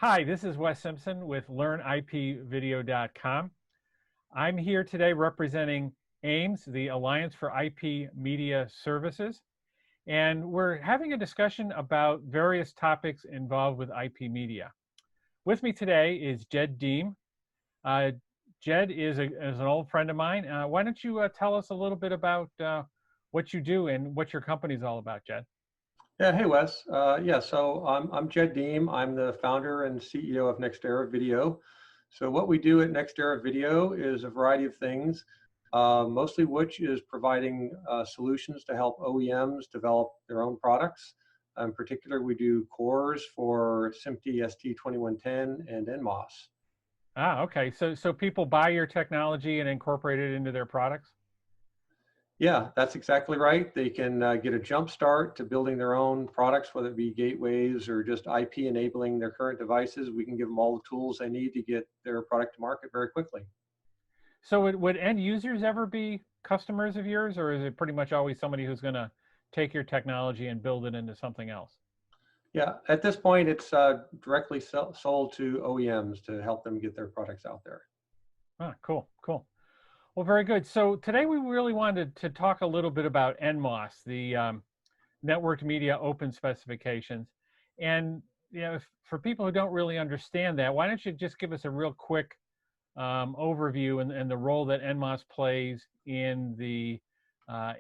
Hi, this is Wes Simpson with LearnIPVideo.com. I'm here today representing AIMS, the Alliance for IP Media Services, and we're having a discussion about various topics involved with IP media. With me today is Jed Deame. Jed is an old friend of mine. Why don't you tell us a little bit about what you do and what your company's all about, Jed? Yeah, hey Wes. I'm Jed Deame. I'm the founder and CEO of Nextera Video. So what we do at Nextera Video is a variety of things, mostly which is providing solutions to help OEMs develop their own products. In particular, we do cores for SMPTE ST2110 and NMOS. Ah, okay. So people buy your technology and incorporate it into their products? Yeah, that's exactly right. They can get a jump start to building their own products, whether it be gateways or just IP enabling their current devices. We can give them all the tools they need to get their product to market very quickly. So would end users ever be customers of yours, or is it pretty much always somebody who's going to take your technology and build it into something else? Yeah, at this point, it's directly sold to OEMs to help them get their products out there. Ah, cool, cool. Well, very good. So today we really wanted to talk a little bit about NMOS, the Networked Media Open Specifications. And for people who don't really understand that, why don't you just give us a real quick overview and the role that NMOS plays in the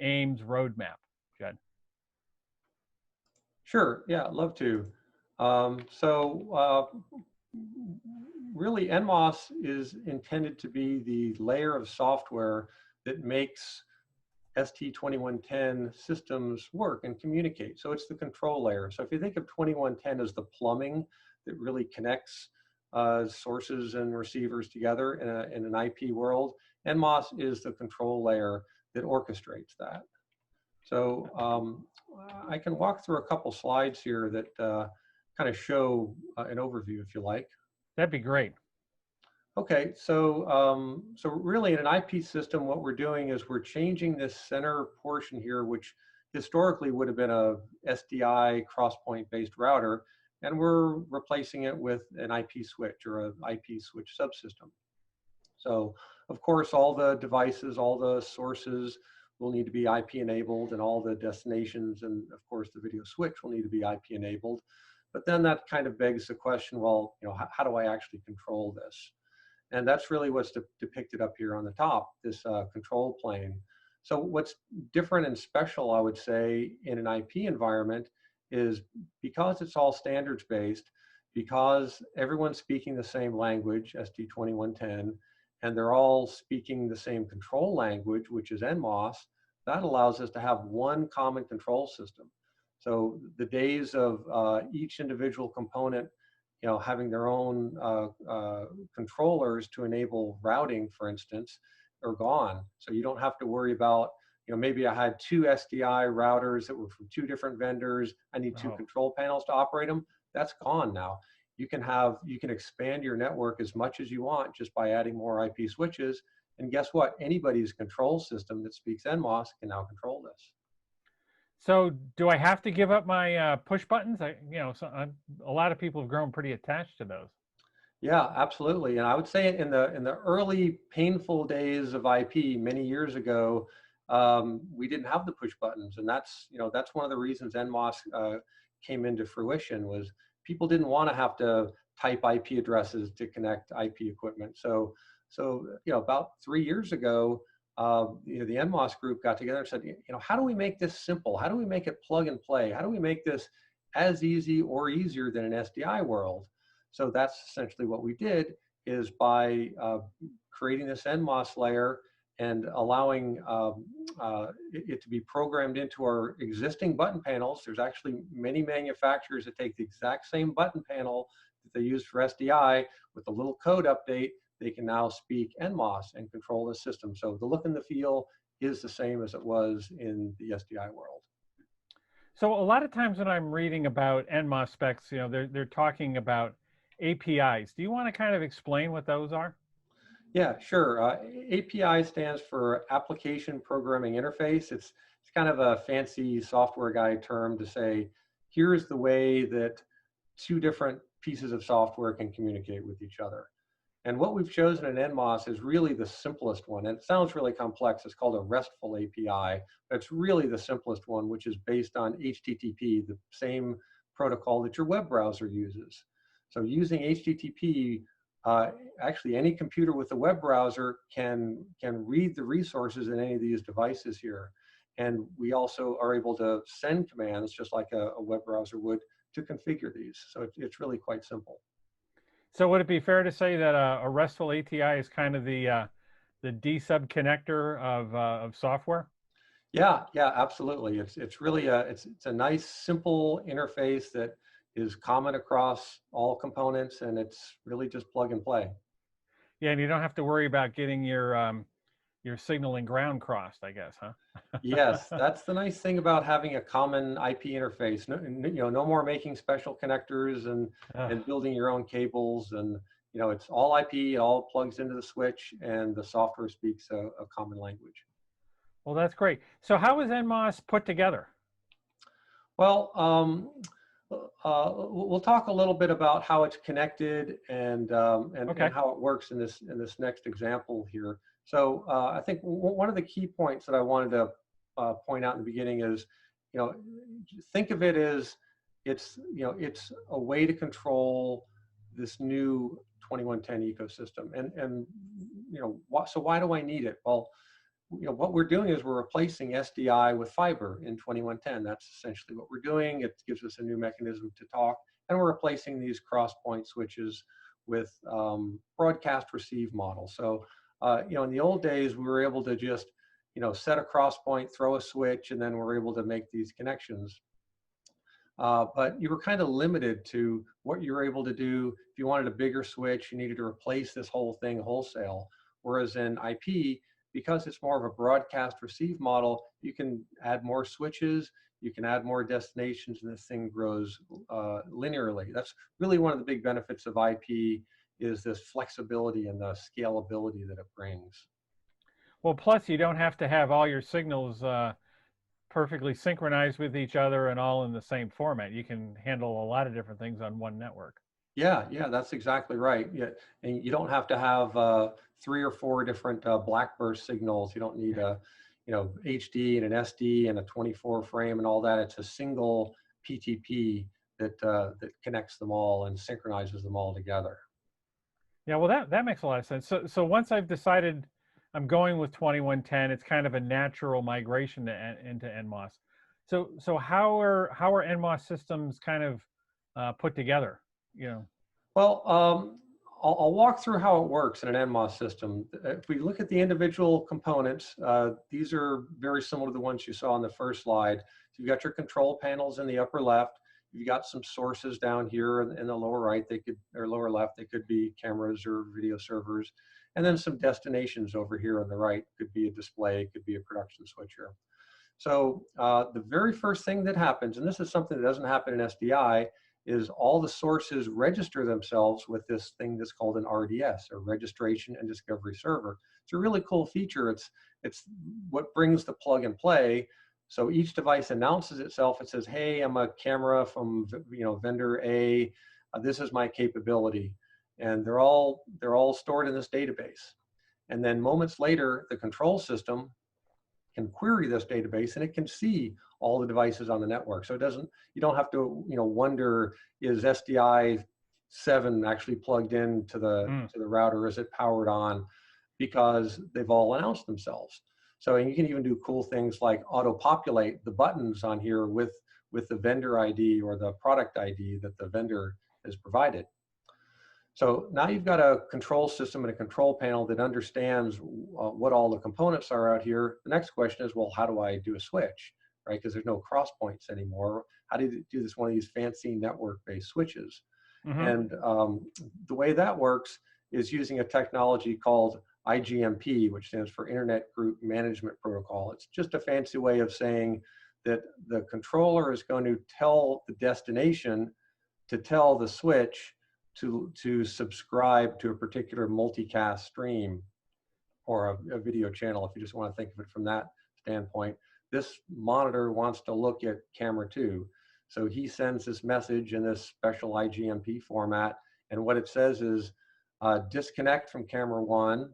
AIMS roadmap, Jed? Sure, yeah, I'd love to. Really, NMOS is intended to be the layer of software that makes ST2110 systems work and communicate. So it's the control layer. So if you think of 2110 as the plumbing that really connects sources and receivers together in an IP world, NMOS is the control layer that orchestrates that. So I can walk through a couple slides here that kind of show an overview if you like. That'd be great. Okay, so really in an IP system, what we're doing is we're changing this center portion here, which historically would have been a SDI crosspoint based router, and we're replacing it with an IP switch or an IP switch subsystem. So of course, all the devices, all the sources will need to be IP enabled, and all the destinations and of course the video switch will need to be IP enabled. But then that kind of begs the question, well, how do I actually control this? And that's really what's depicted up here on the top, this control plane. So what's different and special, I would say, in an IP environment is because it's all standards based, because everyone's speaking the same language, ST2110, and they're all speaking the same control language, which is NMOS, that allows us to have one common control system. So the days of each individual component having their own controllers to enable routing, for instance, are gone. So you don't have to worry about, maybe I had two SDI routers that were from two different vendors. I need two control panels to operate them. That's gone now. You can expand your network as much as you want just by adding more IP switches. And guess what? Anybody's control system that speaks NMOS can now control this. So do I have to give up my push buttons? A lot of people have grown pretty attached to those. Yeah, absolutely. And I would say in the early painful days of IP many years ago, we didn't have the push buttons, and that's one of the reasons NMOS came into fruition was people didn't want to have to type IP addresses to connect IP equipment. So about 3 years ago, the NMOS group got together and said, how do we make this simple? How do we make it plug and play? How do we make this as easy or easier than an SDI world? So that's essentially what we did, is by creating this NMOS layer and allowing it to be programmed into our existing button panels. There's actually many manufacturers that take the exact same button panel that they use for SDI with a little code update. They can now speak NMOS and control the system. So the look and the feel is the same as it was in the SDI world. So a lot of times when I'm reading about NMOS specs, they're talking about APIs. Do you want to kind of explain what those are? Yeah, sure. API stands for Application Programming Interface. It's kind of a fancy software guy term to say, here's the way that two different pieces of software can communicate with each other. And what we've chosen in NMOS is really the simplest one. And it sounds really complex. It's called a RESTful API, but it's really the simplest one, which is based on HTTP, the same protocol that your web browser uses. So using HTTP, actually any computer with a web browser can read the resources in any of these devices here. And we also are able to send commands just like a web browser would to configure these. So it's really quite simple. So would it be fair to say that a RESTful API is kind of the D-sub connector of software? Yeah, absolutely. It's really it's a nice simple interface that is common across all components, and it's really just plug and play. Yeah, and you don't have to worry about getting your signal and ground crossed, I guess, huh? Yes, that's the nice thing about having a common IP interface. No more making special connectors and building your own cables, and it's all IP. It all plugs into the switch, and the software speaks a common language. Well, that's great. So how is NMOS put together? Well, we'll talk a little bit about how it's connected and how it works in this next example here. So I think one of the key points that I wanted to point out in the beginning is, think of it as it's a way to control this new 2110 ecosystem. And so why do I need it? Well, what we're doing is we're replacing SDI with fiber in 2110. That's essentially what we're doing. It gives us a new mechanism to talk, and we're replacing these cross-point switches with broadcast receive models. So, in the old days, we were able to just, set a cross-point, throw a switch, and then we're able to make these connections. But you were kind of limited to what you were able to do. If you wanted a bigger switch, you needed to replace this whole thing wholesale. Whereas in IP, because it's more of a broadcast receive model, you can add more switches, you can add more destinations, and this thing grows linearly. That's really one of the big benefits of IP, is this flexibility and the scalability that it brings. Well, plus you don't have to have all your signals perfectly synchronized with each other and all in the same format. You can handle a lot of different things on one network. Yeah, that's exactly right. Yeah, and you don't have to have 3 or 4 different blackburst signals. You don't need a, HD and an SD and a 24 frame and all that. It's a single PTP that connects them all and synchronizes them all together. Yeah, well, that makes a lot of sense. So once I've decided I'm going with 2110, it's kind of a natural migration into NMOS. So how are NMOS systems kind of put together? Well, I'll walk through how it works in an NMOS system. If we look at the individual components, these are very similar to the ones you saw on the first slide. So you've got your control panels in the upper left. You've got some sources down here in the lower right, or lower left, they could be cameras or video servers. And then some destinations over here on the right, could be a display, could be a production switcher. So the very first thing that happens, and this is something that doesn't happen in SDI, is all the sources register themselves with this thing that's called an RDS, or Registration and Discovery Server. It's a really cool feature. It's what brings the plug and play. So each device announces itself. It says, "Hey, I'm a camera from vendor A. This is my capability," and they're all stored in this database. And then moments later, the control system can query this database, and it can see all the devices on the network. So you don't have to wonder, is SDI 7 actually plugged in to the router? Is it powered on? Because they've all announced themselves. So, and you can even do cool things like auto-populate the buttons on here with the vendor ID or the product ID that the vendor has provided. So now you've got a control system and a control panel that understands what all the components are out here. The next question is, well, how do I do a switch, right? Because there's no cross points anymore. How do you do this one of these fancy network-based switches? And the way that works is using a technology called IGMP, which stands for Internet Group Management Protocol. It's just a fancy way of saying that the controller is going to tell the destination to tell the switch to subscribe to a particular multicast stream or a video channel, if you just want to think of it from that standpoint. This monitor wants to look at camera 2. So he sends this message in this special IGMP format, and what it says is disconnect from camera 1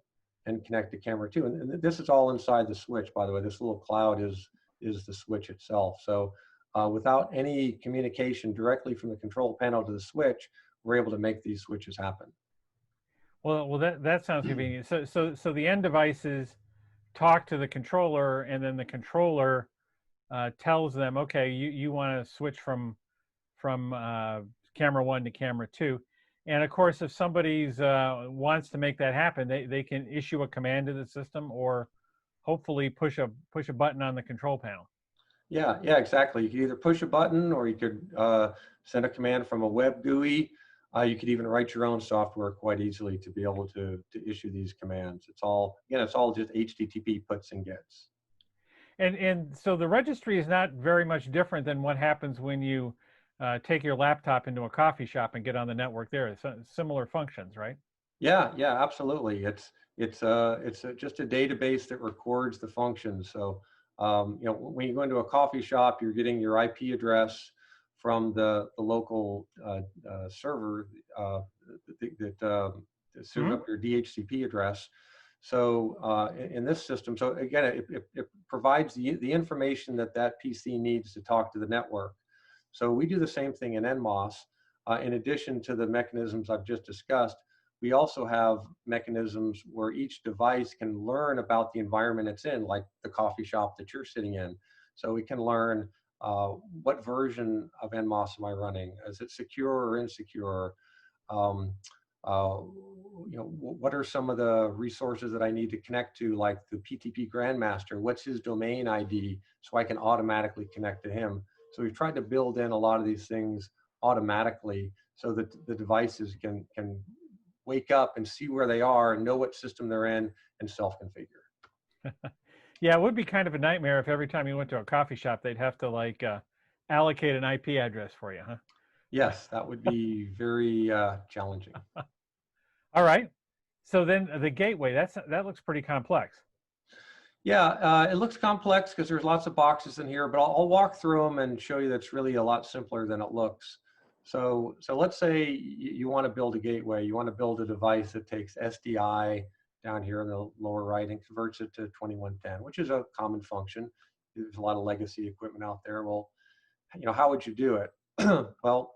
and connect to camera 2. And this is all inside the switch, by the way. This little cloud is the switch itself. So without any communication directly from the control panel to the switch, we're able to make these switches happen. Well, that sounds convenient. So the end devices talk to the controller, and then the controller tells them, okay, you want to switch from camera 1 to camera 2. And of course, if somebody's wants to make that happen, they can issue a command to the system, or hopefully push a button on the control panel. Yeah, exactly. You could either push a button, or you could send a command from a web GUI. You could even write your own software quite easily to be able to issue these commands. It's all just HTTP puts and gets. And so the registry is not very much different than what happens when you take your laptop into a coffee shop and get on the network there. It's similar functions, right? Yeah, absolutely. It's just a database that records the functions. So when you go into a coffee shop, you're getting your IP address from the local server that serves up your DHCP address. So in this system, so again, it provides the information that PC needs to talk to the network. So we do the same thing in NMOS. In addition to the mechanisms I've just discussed, we also have mechanisms where each device can learn about the environment it's in, like the coffee shop that you're sitting in. So we can learn what version of NMOS am I running? Is it secure or insecure? What are some of the resources that I need to connect to, like the PTP Grandmaster? What's his domain ID, so I can automatically connect to him? So we've tried to build in a lot of these things automatically so that the devices can wake up and see where they are and know what system they're in and self-configure. Yeah, it would be kind of a nightmare if every time you went to a coffee shop, they'd have to like allocate an IP address for you, huh? Yes, that would be very challenging. All right. So then the gateway, that looks pretty complex. Yeah, it looks complex because there's lots of boxes in here, but I'll walk through them and show you that's really a lot simpler than it looks. So let's say you want to build a gateway. You want to build a device that takes SDI down here in the lower right and converts it to 2110, which is a common function. There's a lot of legacy equipment out there. Well, how would you do it? Well,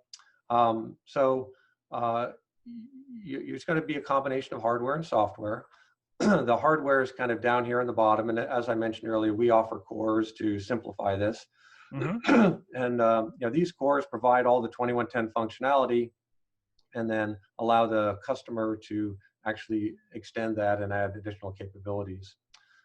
it's going to be a combination of hardware and software. The hardware is kind of down here in the bottom, and as I mentioned earlier, we offer cores to simplify this. And these cores provide all the 2110 functionality, and then allow the customer to actually extend that and add additional capabilities.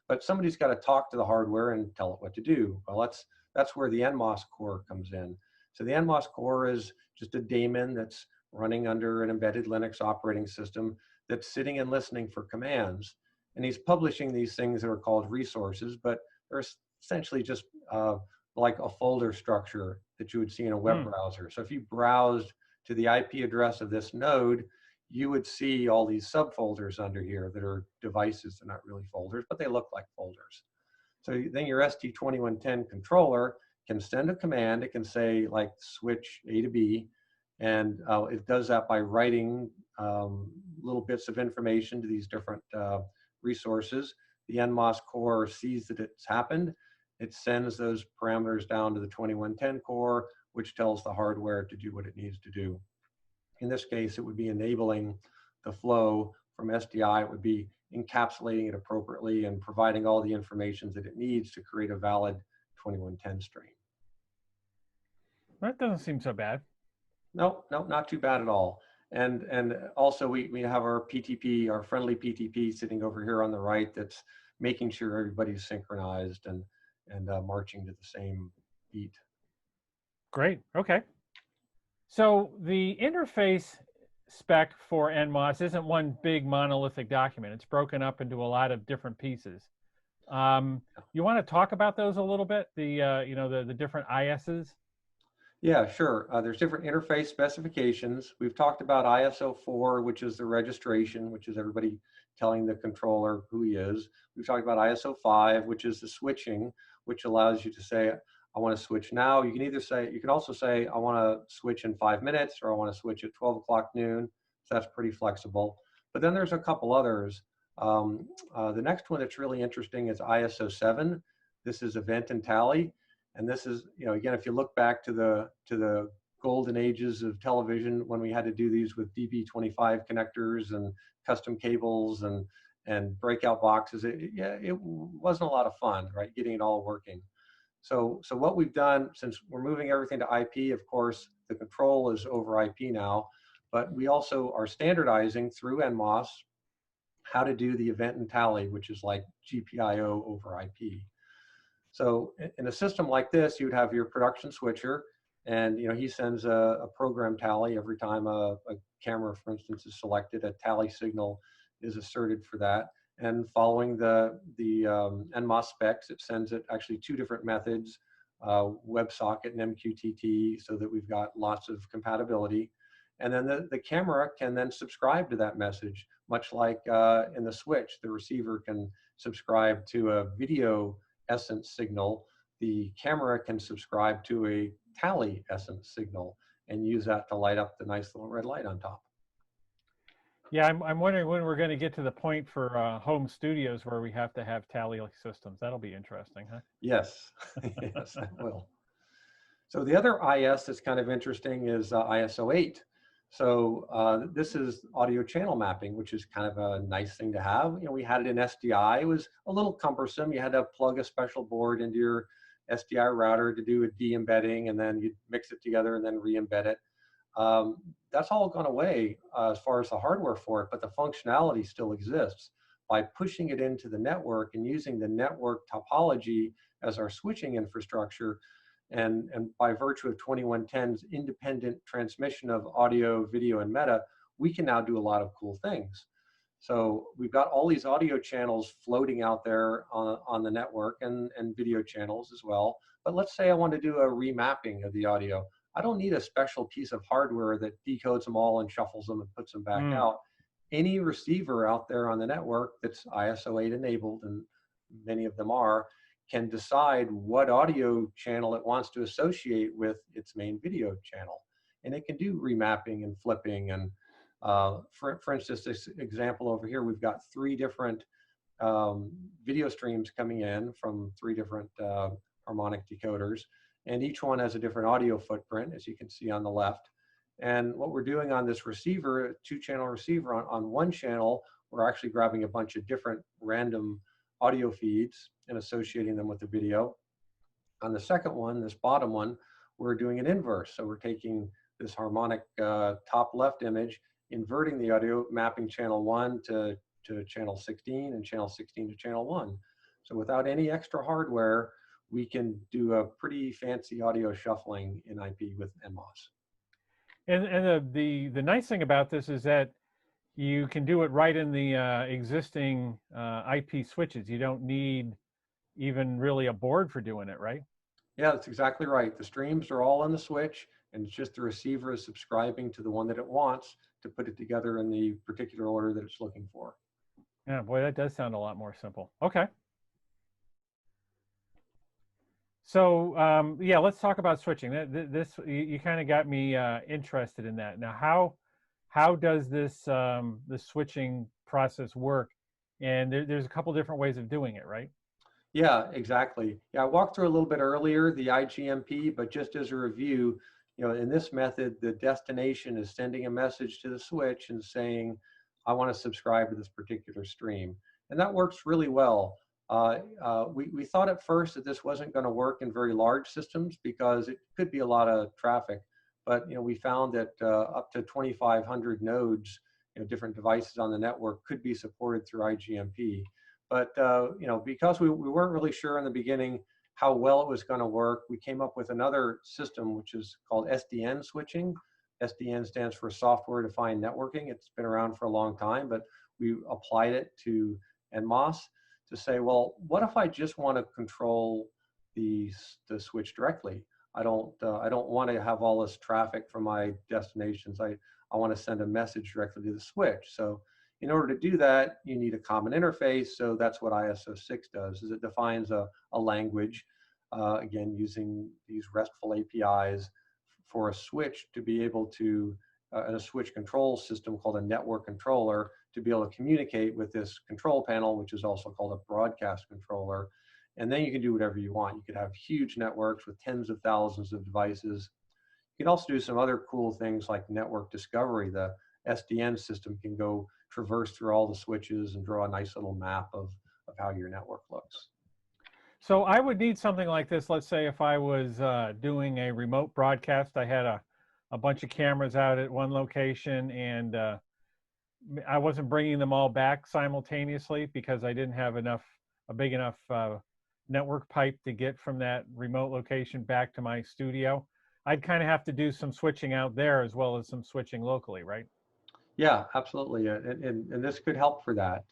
But somebody's got to talk to the hardware and tell it what to do. Well, that's where the NMOS core comes in. So the NMOS core is just a daemon that's running under an embedded Linux operating system that's sitting and listening for commands. And he's publishing these things that are called resources, but they're essentially just like a folder structure that you would see in a web browser. So if you browsed to the IP address of this node, you would see all these subfolders under here that are devices. They're not really folders, but they look like folders. So then your ST2110 controller can send a command. It can say like switch A to B, and it does that by writing little bits of information to these different resources. The NMOS core sees that it's happened. It sends those parameters down to the 2110 core, which tells the hardware to do what it needs to do. In this case, it would be enabling the flow from SDI. It would be encapsulating it appropriately and providing all the information that it needs to create a valid 2110 stream. That doesn't seem so bad. No, not too bad at all. And also we have our PTP, our friendly PTP sitting over here on the right that's making sure everybody's synchronized and marching to the same beat. Great, okay. So the interface spec for NMOS isn't one big monolithic document. It's broken up into a lot of different pieces. You want to talk about those a little bit, the different ISs? Yeah, sure. There's different interface specifications. We've talked about ISO 4, which is the registration, which is everybody telling the controller who he is. We've talked about ISO 5, which is the switching, which allows you to say, I want to switch now. You can either say, you can also say, I want to switch in 5 minutes, or I want to switch at 12 o'clock noon. So that's pretty flexible. But then there's a couple others. The next one that's really interesting is ISO 7. This is event and tally. And this is, again, if you look back to the golden ages of television when we had to do these with DB25 connectors and custom cables and breakout boxes, it wasn't a lot of fun, right? Getting it all working. So what we've done, since we're moving everything to IP, of course, the control is over IP now, but we also are standardizing through NMOS how to do the event and tally, which is like GPIO over IP. So in a system like this, you would have your production switcher, and he sends a program tally every time a camera, for instance, is selected. A tally signal is asserted for that. And following the NMOS specs, it sends it actually two different methods, WebSocket and MQTT, so that we've got lots of compatibility. And then the camera can then subscribe to that message, much like in the switch, the receiver can subscribe to a video essence signal. The camera can subscribe to a tally essence signal and use that to light up the nice little red light on top. Yeah, I'm wondering when we're going to get to the point for home studios where we have to have tally systems. That'll be interesting, huh? Yes, yes, that will. So the other IS that's kind of interesting is ISO 8. So this is audio channel mapping, which is kind of a nice thing to have. We had it in SDI. It was a little cumbersome. You had to plug a special board into your SDI router to do a de-embedding, and then you'd mix it together and then re-embed it. That's all gone away as far as the hardware for it, but the functionality still exists. By pushing it into the network and using the network topology as our switching infrastructure, and by virtue of 2110's independent transmission of audio, video, and meta, we can now do a lot of cool things. So we've got all these audio channels floating out there on the network, and video channels as well. But let's say I want to do a remapping of the audio. I don't need a special piece of hardware that decodes them all and shuffles them and puts them back out. Any receiver out there on the network that's ISO 8 enabled, and many of them are, can decide what audio channel it wants to associate with its main video channel. And it can do remapping and flipping. And for instance, this example over here, we've got 3 different video streams coming in from 3 different harmonic decoders. And each one has a different audio footprint, as you can see on the left. And what we're doing on this receiver, 2-channel receiver, on one channel, we're actually grabbing a bunch of different random audio feeds and associating them with the video. On the second one, this bottom one, we're doing an inverse. So we're taking this harmonic top left image, inverting the audio, mapping channel 1 to channel 16 and channel 16 to channel 1. So without any extra hardware, we can do a pretty fancy audio shuffling in IP with NMOS. And the nice thing about this is that you can do it right in the existing IP switches. You don't need even really a board for doing it, right? Yeah, that's exactly right. The streams are all on the switch, and it's just the receiver is subscribing to the one that it wants to put it together in the particular order that it's looking for. Yeah, boy, that does sound a lot more simple. Okay. So yeah, let's talk about switching. This you kind of got me interested in that. Now, how does this the switching process work? And there's a couple different ways of doing it, right? Yeah, exactly. Yeah, I walked through a little bit earlier the IGMP, but just as a review, in this method, the destination is sending a message to the switch and saying, I want to subscribe to this particular stream. And that works really well. We thought at first that this wasn't going to work in very large systems because it could be a lot of traffic. But we found that up to 2,500 nodes, different devices on the network could be supported through IGMP. But because we weren't really sure in the beginning how well it was going to work, we came up with another system which is called SDN switching. SDN stands for Software Defined Networking. It's been around for a long time, but we applied it to NMOS to say, well, what if I just want to control the switch directly? I don't want to have all this traffic from my destinations. I want to send a message directly to the switch. So in order to do that, you need a common interface. So that's what ISO 6 does, is it defines a language. again, using these RESTful APIs for a switch to be able to, and a switch control system called a network controller to be able to communicate with this control panel, which is also called a broadcast controller. And then you can do whatever you want. You could have huge networks with tens of thousands of devices. You can also do some other cool things like network discovery. The SDN system can go traverse through all the switches and draw a nice little map of how your network looks. So I would need something like this. Let's say if I was doing a remote broadcast, I had a bunch of cameras out at one location, and I wasn't bringing them all back simultaneously because I didn't have a big enough network pipe to get from that remote location back to my studio. I'd kind of have to do some switching out there as well as some switching locally, right? Yeah, absolutely. And this could help for that.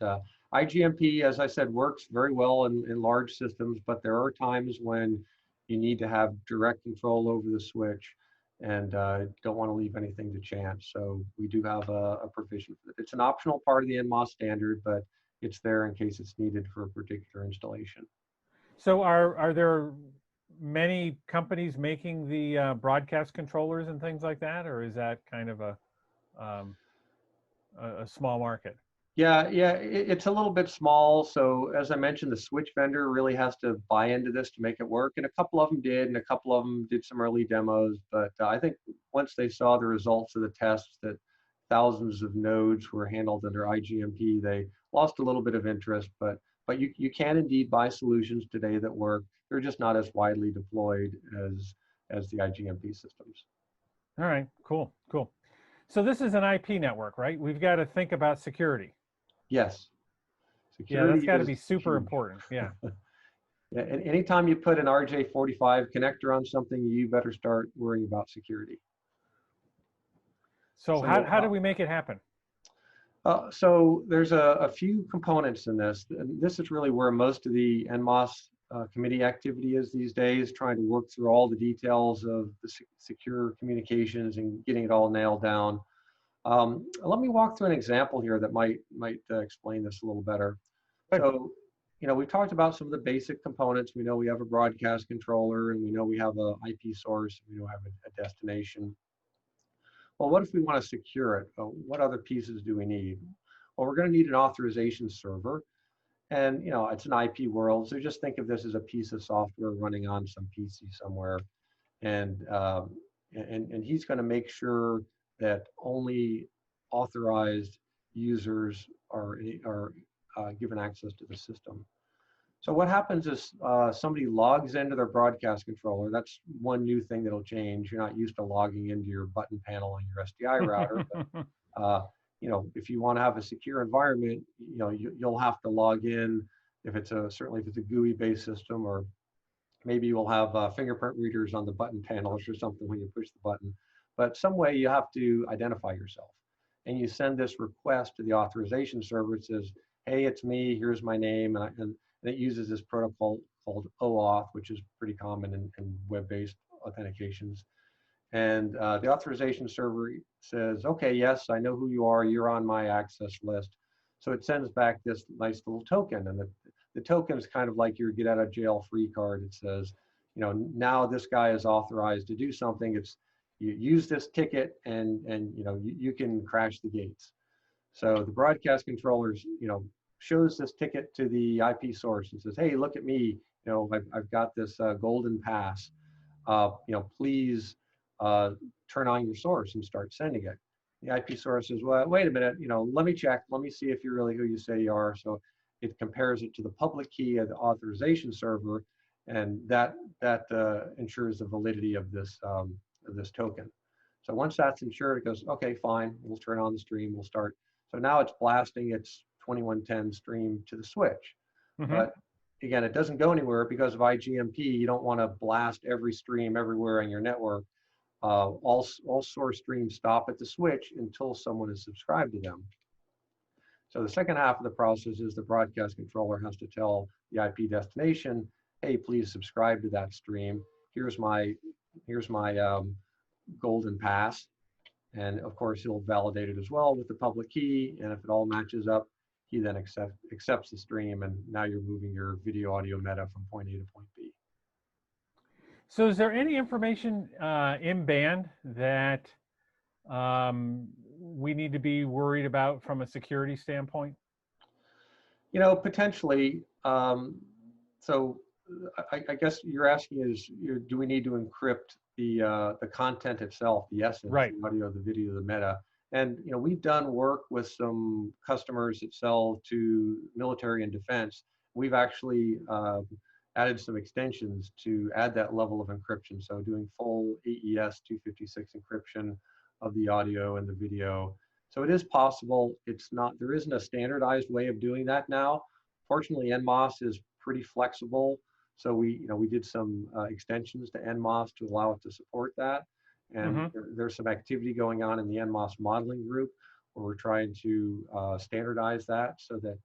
IGMP, as I said, works very well in large systems, but there are times when you need to have direct control over the switch and don't want to leave anything to chance. So we do have a provision for it. It's an optional part of the NMOS standard, but it's there in case it's needed for a particular installation. So are there many companies making the broadcast controllers and things like that, or is that kind of um, a small market? Yeah, it's a little bit small. So as I mentioned, the switch vendor really has to buy into this to make it work. And a couple of them did, and a couple of them did some early demos. But I think once they saw the results of the tests that thousands of nodes were handled under IGMP, they lost a little bit of interest. But you can indeed buy solutions today that work. They're just not as widely deployed as the IGMP systems. All right, cool. So this is an IP network, right? We've got to think about security. Yes, Yeah, that's security got to is be super huge. important. Yeah. Yeah, and anytime you put an RJ45 connector on something, you better start worrying about security. So So, how do we make it happen? so there's a few components in this, and this is really where most of the NMOS committee activity is these days, trying to work through all the details of the secure communications and getting it all nailed down. Let me walk through an example here that might explain this a little better. Good. So, we've talked about some of the basic components. We know we have a broadcast controller, and we know we have a IP source, and we know we have a destination. Well, what if we want to secure it? What other pieces do we need? Well, we're going to need an authorization server. And, it's an IP world. So just think of this as a piece of software running on some PC somewhere. And, and he's going to make sure that only authorized users are given access to the system. So what happens is somebody logs into their broadcast controller. That's one new thing that'll change. You're not used to logging into your button panel on your SDI router. But, if you want to have a secure environment, you'll have to log in if it's certainly if it's a GUI-based system, or maybe you'll have fingerprint readers on the button panels or something when you push the button. But some way you have to identify yourself. And you send this request to the authorization server. It says, hey, it's me, here's my name. And it uses this protocol called OAuth, which is pretty common in web-based authentications. And the authorization server says, okay, yes, I know who you are. You're on my access list. So it sends back this nice little token. And the token is kind of like your get out of jail free card. It says, now this guy is authorized to do something. It's you use this ticket and you can crash the gates. So the broadcast controllers, shows this ticket to the IP source and says, hey, look at me. I've got this golden pass. Please turn on your source and start sending it. The IP source says, well, wait a minute, let me check. Let me see if you're really who you say you are. So it compares it to the public key of the authorization server, and that ensures the validity of this token. So once that's ensured, it goes, okay, fine, we'll turn on the stream, we'll start. So now it's blasting its 2110 stream to the switch. Mm-hmm. But again, it doesn't go anywhere because of IGMP. You don't want to blast every stream everywhere on your network. All source streams stop at the switch until someone is subscribed to them. So the second half of the process is the broadcast controller has to tell the IP destination, hey, please subscribe to that stream. Here's my golden pass. And of course, he'll validate it as well with the public key. And if it all matches up, he then accepts the stream. And now you're moving your video audio meta from point A to point B. So is there any information in band that we need to be worried about from a security standpoint? Potentially. So I guess you're asking is, do we need to encrypt the content itself, the essence, Right. the audio, the video, the meta? And we've done work with some customers that sell to military and defense. We've actually added some extensions to add that level of encryption. So doing full AES 256 encryption of the audio and the video. So it is possible. It's not, there isn't a standardized way of doing that now. Fortunately, NMOS is pretty flexible. So we did some extensions to NMOS to allow it to support that. And Mm-hmm. there's some activity going on in the NMOS modeling group where we're trying to standardize that so that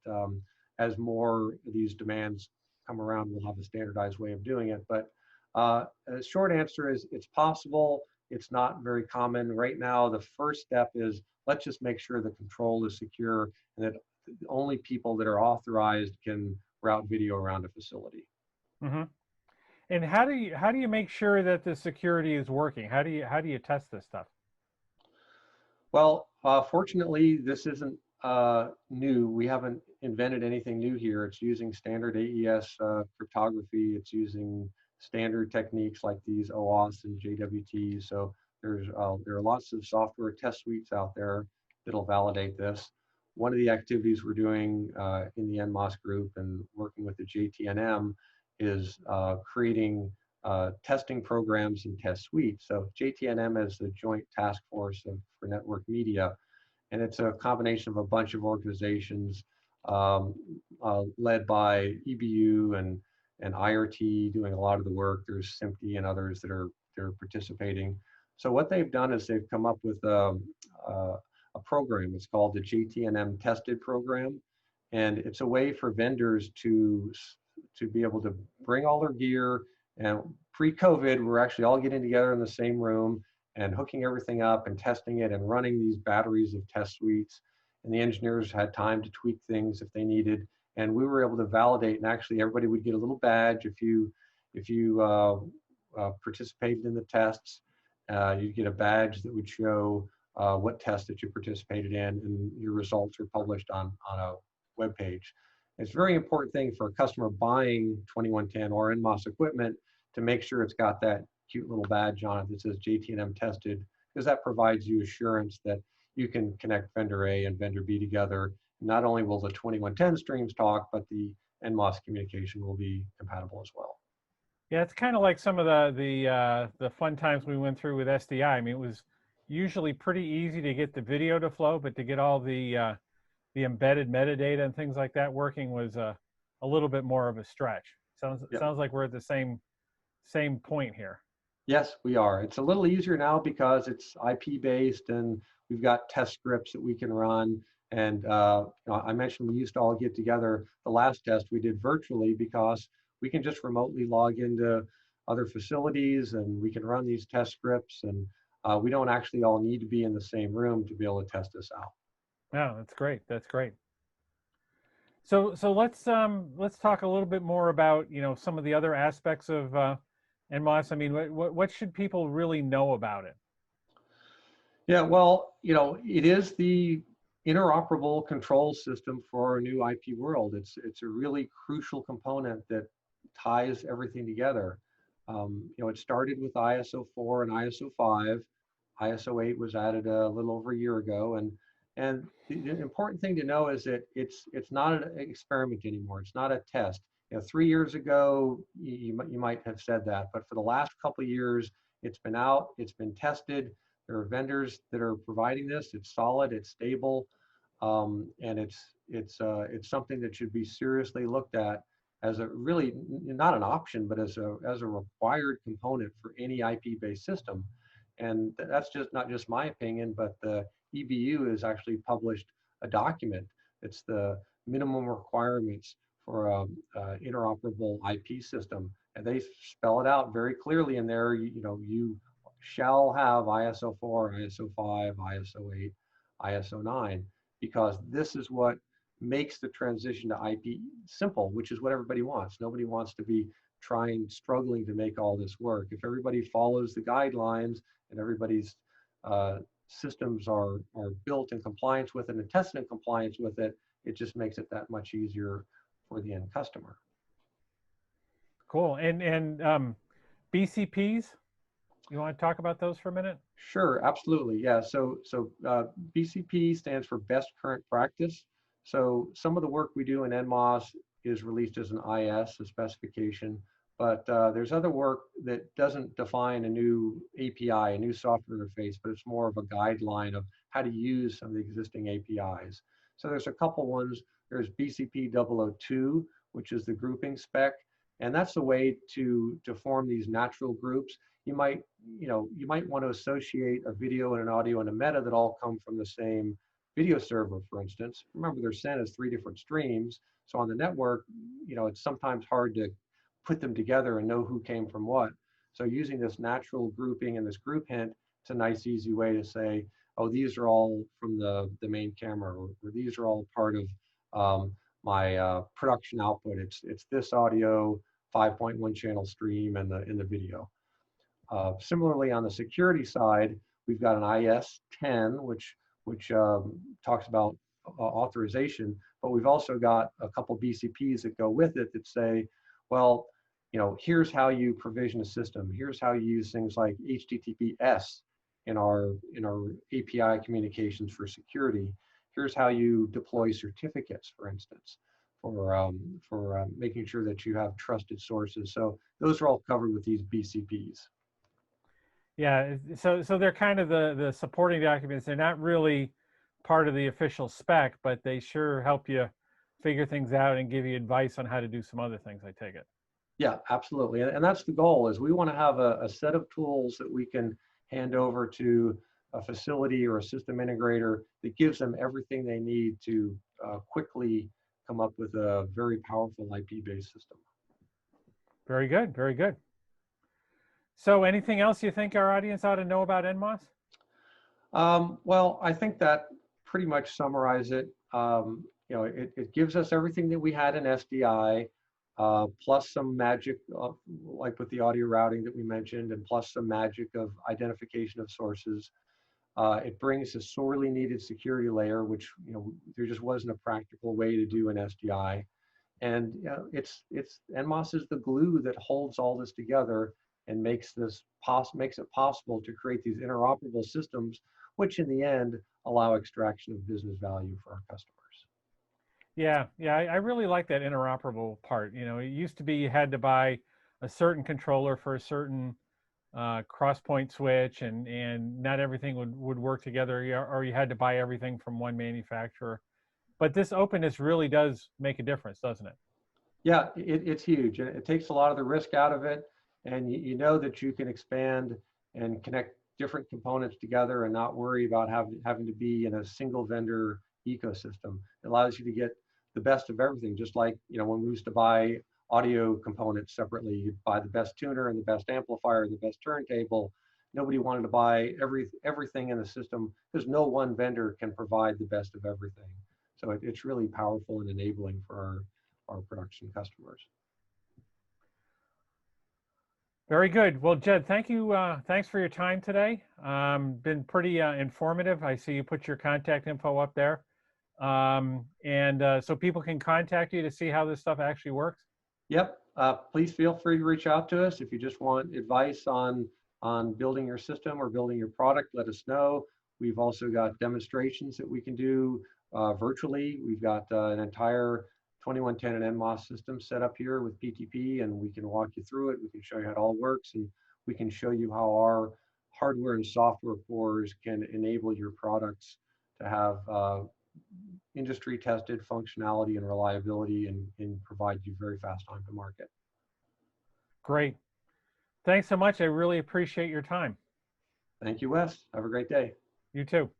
as more of these demands come around, we'll have a standardized way of doing it. But a short answer is it's possible. It's not very common. Right now, the first step is let's just make sure the control is secure and that only people that are authorized can route video around a facility. Mm-hmm. And how do you make sure that the security is working? How do you test this stuff? Well, fortunately, this isn't new. We haven't invented anything new here. It's using standard AES cryptography. It's using standard techniques like these OAuth and JWT. So there are lots of software test suites out there that'll validate this. One of the activities we're doing in the NMOS group and working with the JTNM is creating testing programs and test suites. So JTNM is the Joint Task Force for Network Media, and it's a combination of a bunch of organizations led by EBU and IRT doing a lot of the work. There's SMPTE and others that are participating. So what they've done is they've come up with a program. It's called the JTNM Tested Program, and it's a way for vendors to be able to bring all their gear. And pre-COVID, we're actually all getting together in the same room and hooking everything up and testing it and running these batteries of test suites. And the engineers had time to tweak things if they needed. And we were able to validate, and actually everybody would get a little badge if you participated in the tests. You'd get a badge that would show what test that you participated in, and your results are published on a web page. It's a very important thing for a customer buying 2110 or NMOS equipment to make sure it's got that cute little badge on it that says JTNM tested, because that provides you assurance that you can connect vendor A and vendor B together. Not only will the 2110 streams talk, but the NMOS communication will be compatible as well. Yeah, it's kind of like some of the fun times we went through with SDI. I mean, it was usually pretty easy to get the video to flow, but to get all the embedded metadata and things like that working was a little bit more of a stretch. Sounds like we're at the same point here. Yes, we are. It's a little easier now because it's IP based and we've got test scripts that we can run. And I mentioned we used to all get together. The last test we did virtually because we can just remotely log into other facilities and we can run these test scripts, and we don't actually all need to be in the same room to be able to test this out. Yeah, that's great. That's great. So let's talk a little bit more about some of the other aspects of NMOS. I mean, what should people really know about it? Yeah, well, it is the interoperable control system for our new IP world. It's a really crucial component that ties everything together. It started with ISO 4 and ISO 5. ISO 8 was added a little over a year ago, and the important thing to know is that it's not an experiment anymore. It's not a test. 3 years ago, you might have said that, but for the last couple of years, it's been out, it's been tested. There are vendors that are providing this. It's solid, it's stable, and it's something that should be seriously looked at as a really not an option, but as a required component for any IP-based system. And that's just not just my opinion, but the EBU has actually published a document. It's the minimum requirements for a interoperable IP system, and they spell it out very clearly in there. You shall have ISO 4, ISO 5, ISO 8, ISO 9, because this is what makes the transition to IP simple, which is what everybody wants. Nobody wants to be struggling to make all this work. If everybody follows the guidelines and everybody's systems are built in compliance with it and tested in compliance with it, it just makes it that much easier for the end customer. Cool. And BCPs, you want to talk about those for a minute? Sure, absolutely. Yeah. So BCP stands for Best Current Practice. So some of the work we do in NMOS is released as an IS, a specification, but there's other work that doesn't define a new API, a new software interface, but it's more of a guideline of how to use some of the existing APIs. So there's a couple ones. There's BCP 002, which is the grouping spec, and that's a way to form these natural groups. You might want to associate a video and an audio and a meta that all come from the same video server, for instance. Remember, they're sent as 3 different streams. So on the network, it's sometimes hard to put them together and know who came from what. So using this natural grouping and this group hint, it's a nice, easy way to say, oh, these are all from the main camera, or these are all part of my production output. It's this audio 5.1 channel stream and the video. Similarly, on the security side, we've got an IS-10, which talks about authorization, but we've also got a couple BCPs that go with it that say, well, here's how you provision a system. Here's how you use things like HTTPS in our API communications for security. Here's how you deploy certificates, for instance, for making sure that you have trusted sources. So those are all covered with these BCPs. Yeah, so they're kind of the supporting documents. They're not really part of the official spec, but they sure help you figure things out and give you advice on how to do some other things, I take it. Yeah, absolutely. And that's the goal, is we want to have a set of tools that we can hand over to a facility or a system integrator that gives them everything they need to quickly come up with a very powerful IP-based system. Very good, very good. So anything else you think our audience ought to know about NMOS? Well, I think that pretty much summarizes it. It gives us everything that we had in SDI, plus some magic, like with the audio routing that we mentioned, and plus some magic of identification of sources. It brings a sorely needed security layer, which there just wasn't a practical way to do in SDI. And NMOS is the glue that holds all this together and makes it possible to create these interoperable systems, which in the end allow extraction of business value for our customers. Yeah, I really like that interoperable part. It used to be you had to buy a certain controller for a certain cross-point switch, and not everything would work together, or you had to buy everything from one manufacturer. But this openness really does make a difference, doesn't it? Yeah, it's huge. It takes a lot of the risk out of it, and you know that you can expand and connect different components together and not worry about having to be in a single vendor ecosystem. It allows you to get the best of everything, just like when we used to buy audio components separately. You'd buy the best tuner and the best amplifier, the best turntable. Nobody wanted to buy everything in the system because no one vendor can provide the best of everything. So it's really powerful and enabling for our production customers. Very good. Well, Jed, thank you. Thanks for your time today. Been pretty informative. I see you put your contact info up there. So people can contact you to see how this stuff actually works. Yep. Please feel free to reach out to us. If you just want advice on building your system or building your product, let us know. We've also got demonstrations that we can do virtually. We've got an entire 2110 and NMOS system set up here with PTP, and we can walk you through it. We can show you how it all works, and we can show you how our hardware and software cores can enable your products to have industry tested functionality and reliability, and provide you very fast time to market. Great. Thanks so much. I really appreciate your time. Thank you, Wes. Have a great day. You too.